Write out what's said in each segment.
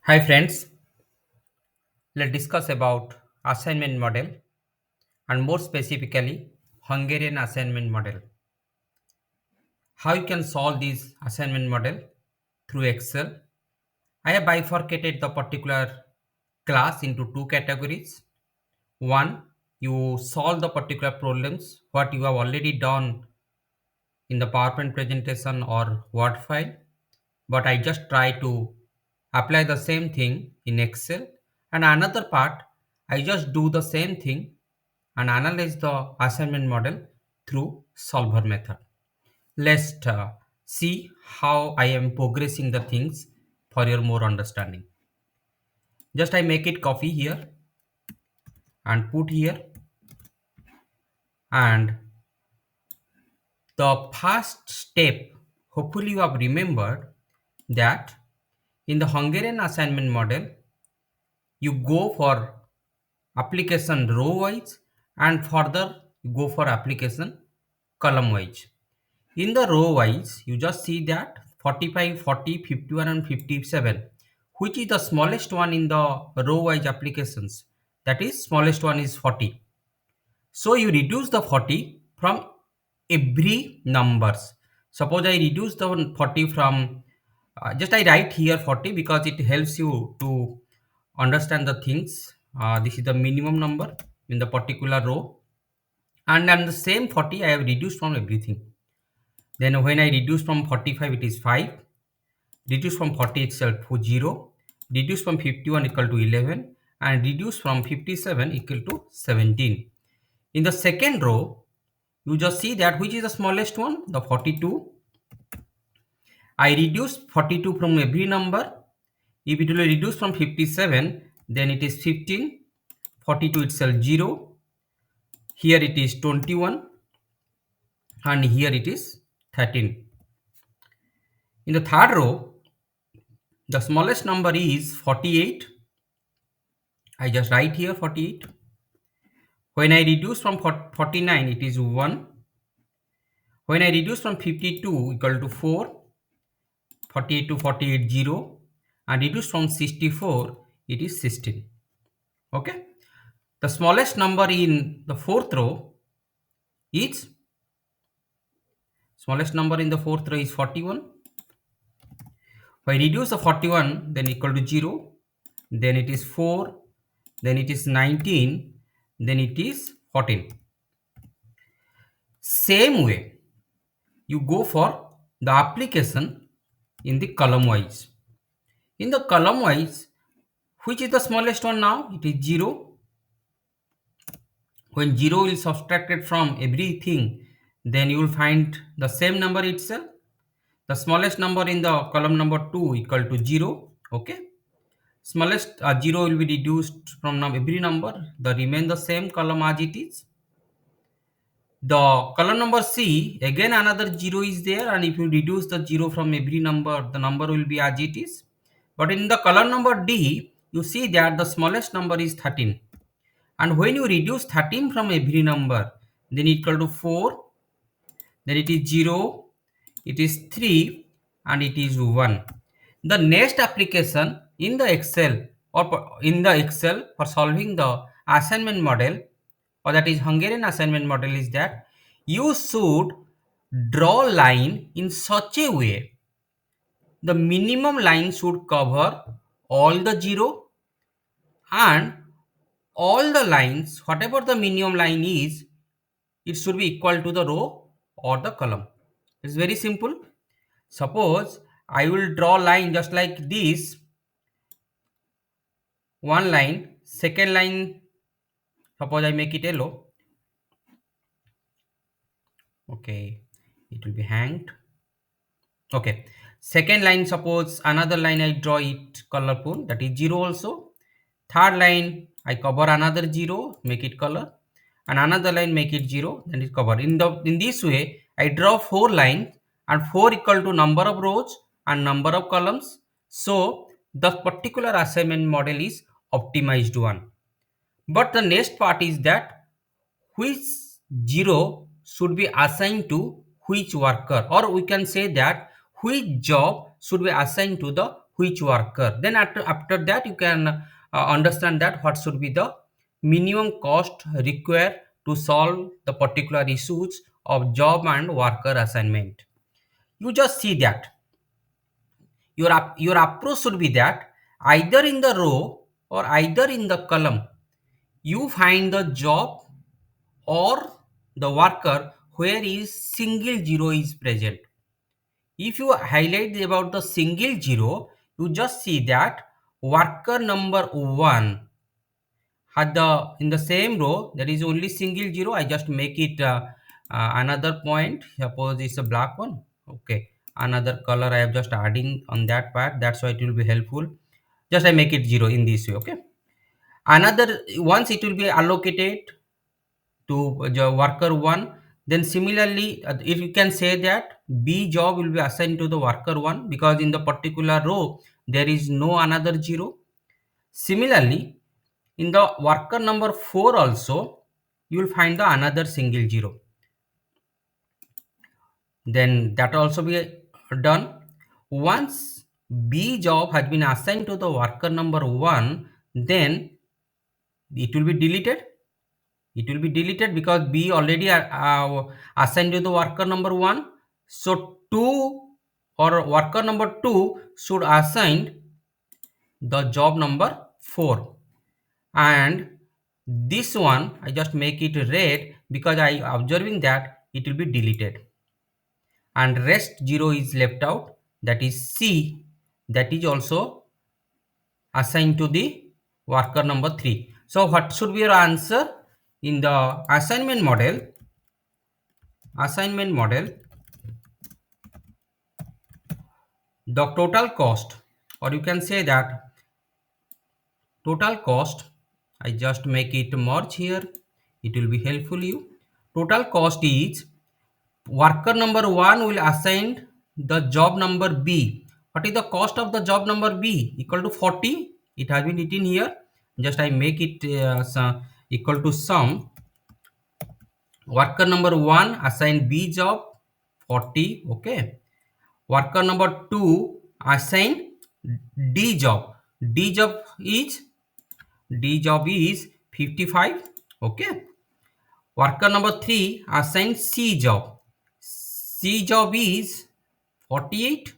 Hi friends, let's discuss about assignment model and more specifically Hungarian assignment model. How you can solve this assignment model through Excel. I have bifurcated the particular class into two categories. One, you solve the particular problems what you have already done in the PowerPoint presentation or Word file, but I just try to apply the same thing in Excel. And another part, I just do the same thing and analyze the assignment model through solver method. Let's see how I am progressing the things for your more understanding. Just I make it copy here and put here, and the first step, hopefully you have remembered that in the Hungarian assignment model, you go for application row wise and further you go for application column wise. In the row wise, you just see that 45, 40, 51 and 57, which is the smallest one in the row wise applications. That is smallest one is 40. So you reduce the 40 from every numbers. Suppose I reduce the 40 from, just I write here 40 because it helps you to understand the things. This is the minimum number in the particular row, and then the same 40 I have reduced from everything. Then when I reduce from 45 it is 5, reduce from 40 itself to 0, reduce from 51 equal to 11, and reduce from 57 equal to 17. In the second row, you just see that which is the smallest one, the 42. I reduce 42 from every number. If it will reduce from 57, then it is 15, 42 itself 0, here it is 21, and here it is 13. In the third row, the smallest number is 48. I just write here 48. When I reduce from 49, it is 1. When I reduce from 52 equal to 4, 48 to 48 0, and reduce from 64, it is 16. Okay. The smallest number in the fourth row is, smallest number in the fourth row is 41. If I reduce the 41, then equal to 0, then it is 4, then it is 19, then it is 14. Same way, you go for the application in the column wise. In the column wise, which is the smallest one now? It is 0. When 0 is subtracted from everything, then you will find the same number itself. The smallest number in the column number 2 equal to 0. Okay. Smallest 0 will be reduced from every number. The remain the same column as it is. The column number C, again another 0 is there, and if you reduce the 0 from every number, the number will be as it is. But in the column number D, you see that the smallest number is 13. And when you reduce 13 from every number, then equal to 4, then it is 0, it is 3, and it is 1. The next application in the Excel for solving the assignment model, or that is Hungarian assignment model, is that you should draw line in such a way the minimum line should cover all the 0, and all the lines, whatever the minimum line is, it should be equal to the row or the column. It's very simple. Suppose I will draw line just like this, one line, second line, suppose I make it yellow. Okay, it will be hanged. Okay, second line, suppose another line I draw it colorful, that is 0 also. Third line I cover another 0, make it color, and another line make it 0, then it cover. In this way I draw 4 lines, and 4 equal to number of rows and number of columns. So the particular assignment model is optimized one. But the next part is that which 0 should be assigned to which worker, or we can say that which job should be assigned to the which worker. Then after that you can understand that what should be the minimum cost required to solve the particular issues of job and worker assignment. You just see that your approach should be that either in the row or either in the column you find the job or the worker where is single zero is present. If you highlight about the single zero, you just see that worker number 1 had the in the same row there is only single zero. I just make it another point. Suppose it's a black one. Okay, another color I have just adding on that part. That's why it will be helpful. Just I make it zero in this way. Okay, another once it will be allocated to the worker 1. Then similarly if you can say that b job will be assigned to the worker 1 because in the particular row there is no another zero. Similarly in the worker number 4 also you will find the another single zero. Then that also be done. Once b job has been assigned to the worker number 1, then it will be deleted. It will be deleted because b already assigned to the worker number 1. So 2 or worker number 2 should assign the job number 4, and this one I just make it red because I observing that it will be deleted, and rest 0 is left out, that is c, that is also assigned to the worker number 3. So what should be your answer in the assignment model? Assignment model, the total cost, or you can say that total cost, I just make it merge here, it will be helpful you. Total cost is worker number 1 will assign the job number b. What is the cost of the job number b? Equal to 40. It has been written here, just I make it equal to sum. Worker number 1 assign b job 40. Okay, worker number 2 assign d job. D job is 55. Okay, worker number 3 assign c job. C job is 48,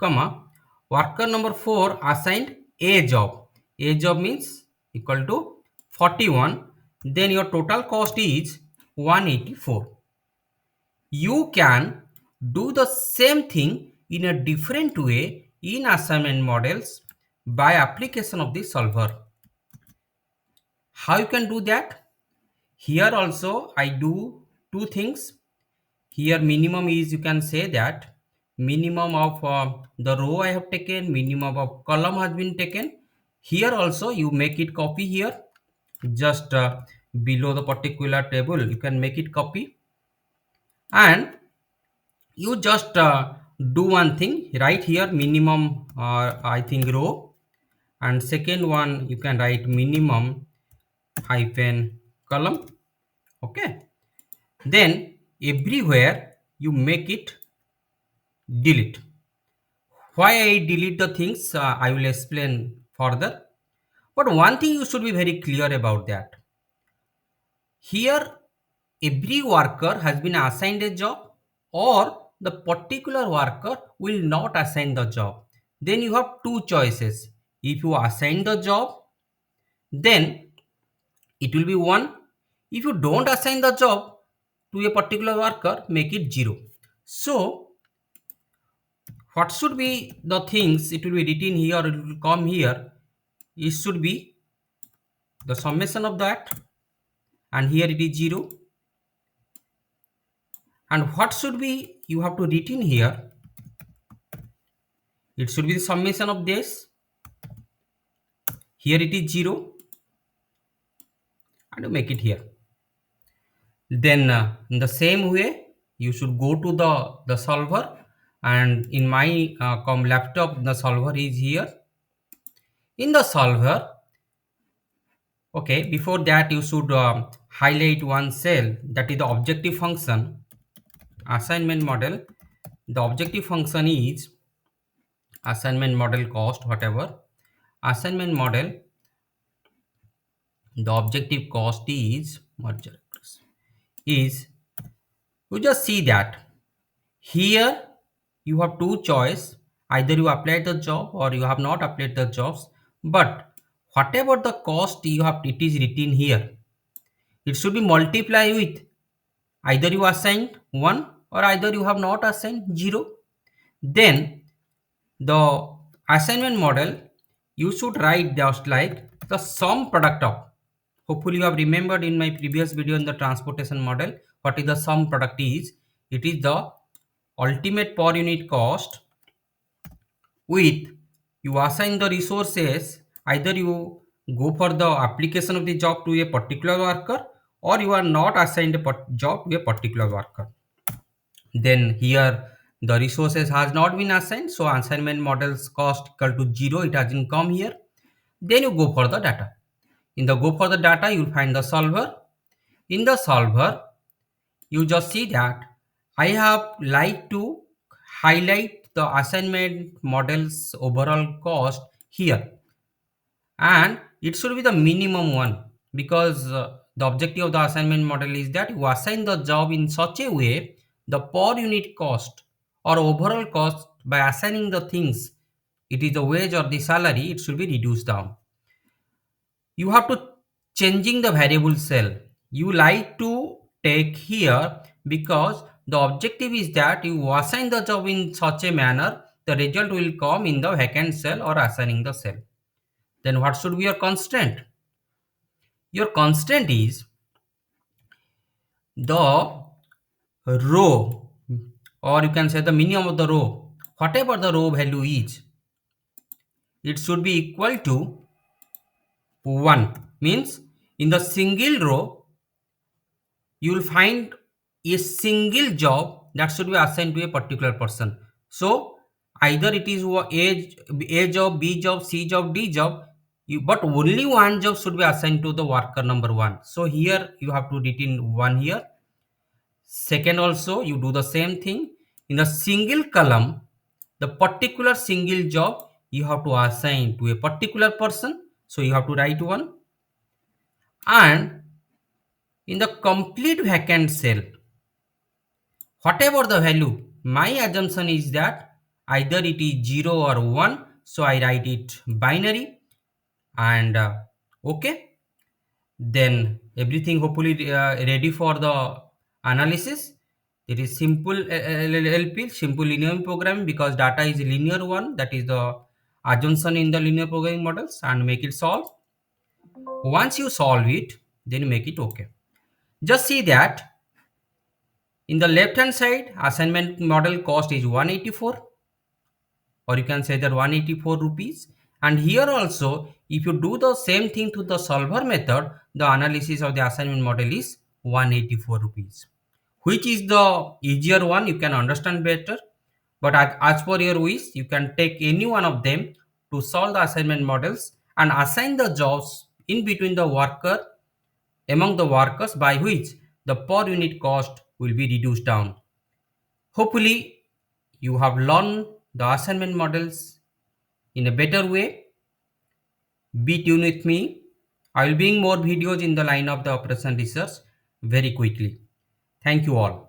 comma, worker number 4 assigned a job. A job means equal to 41. Then your total cost is 184. You can do the same thing in a different way in assignment models by application of the solver. How you can do that? Here also I do two things. Here minimum is, you can say that minimum of the row I have taken, minimum of column has been taken. Here also you make it copy here, just below the particular table you can make it copy, and you just do one thing, write here minimum I think row, and second one you can write minimum hyphen column. Okay, then everywhere you make it delete. Why I delete the things I will explain further, but one thing you should be very clear about that. Here every worker has been assigned a job, or the particular worker will not assign the job. Then you have two choices. If you assign the job, then it will be 1. If you don't assign the job to a particular worker, make it 0. So what should be the things, it will be written here, it will come here, it should be the summation of that, and here it is 0. And what should be, you have to written here, it should be the summation of this, here it is 0, and you make it here. Then in the same way you should go to the solver, and in my laptop the solver is here. In the solver, okay, before that you should highlight one cell, that is the objective function. Assignment model, the objective function is assignment model cost, whatever. Assignment model, the objective cost is merger is you just see that here you have two choice, either you applied the job or you have not applied the jobs, but whatever the cost you have, it is written here, it should be multiplied with either you assigned 1 or either you have not assigned 0. Then the assignment model, you should write just like the sum product of, hopefully you have remembered in my previous video in the transportation model what is the sum product is. It is the ultimate per unit cost with, you assign the resources, either you go for the application of the job to a particular worker or you are not assigned a job to a particular worker. Then here the resources has not been assigned, so assignment models cost equal to 0, it hasn't come here. Then you go for the data. In the go for the data, you'll find the solver. In the solver, you just see that I have like to highlight the assignment model's overall cost here, and it should be the minimum one, because the objective of the assignment model is that you assign the job in such a way the per unit cost or overall cost by assigning the things, it is the wage or the salary, it should be reduced down. You have to changing the variable cell, you like to take here, because the objective is that you assign the job in such a manner the result will come in the vacant cell or assigning the cell. Then what should be your constraint? Your constraint is the row, or you can say the minimum of the row, whatever the row value is, it should be equal to 1. Means in the single row you will find a single job that should be assigned to a particular person. So either it is A job, B job, C job, D job, but only one job should be assigned to the worker number 1. So here you have to written 1 here. Second also you do the same thing. In a single column, the particular single job you have to assign to a particular person. So you have to write 1. And in the complete vacant cell, whatever the value, my assumption is that either it is 0 or 1, so I write it binary. And okay, then everything hopefully ready for the analysis. It is simple LP, simple linear programming, because data is linear one, that is the assumption in the linear programming models, and make it solve. Once you solve it, then you make it okay. Just see that in the left hand side, assignment model cost is 184, or you can say that 184 rupees. And here also, if you do the same thing to the solver method, the analysis of the assignment model is 184 rupees. Which is the easier one, you can understand better. But as per your wish, you can take any one of them to solve the assignment models and assign the jobs in between the worker, among the workers, by which the per unit cost will be reduced down. Hopefully, you have learned the assignment models in a better way. Be tuned with me. I will bring more videos in the line of the operation research very quickly. Thank you all.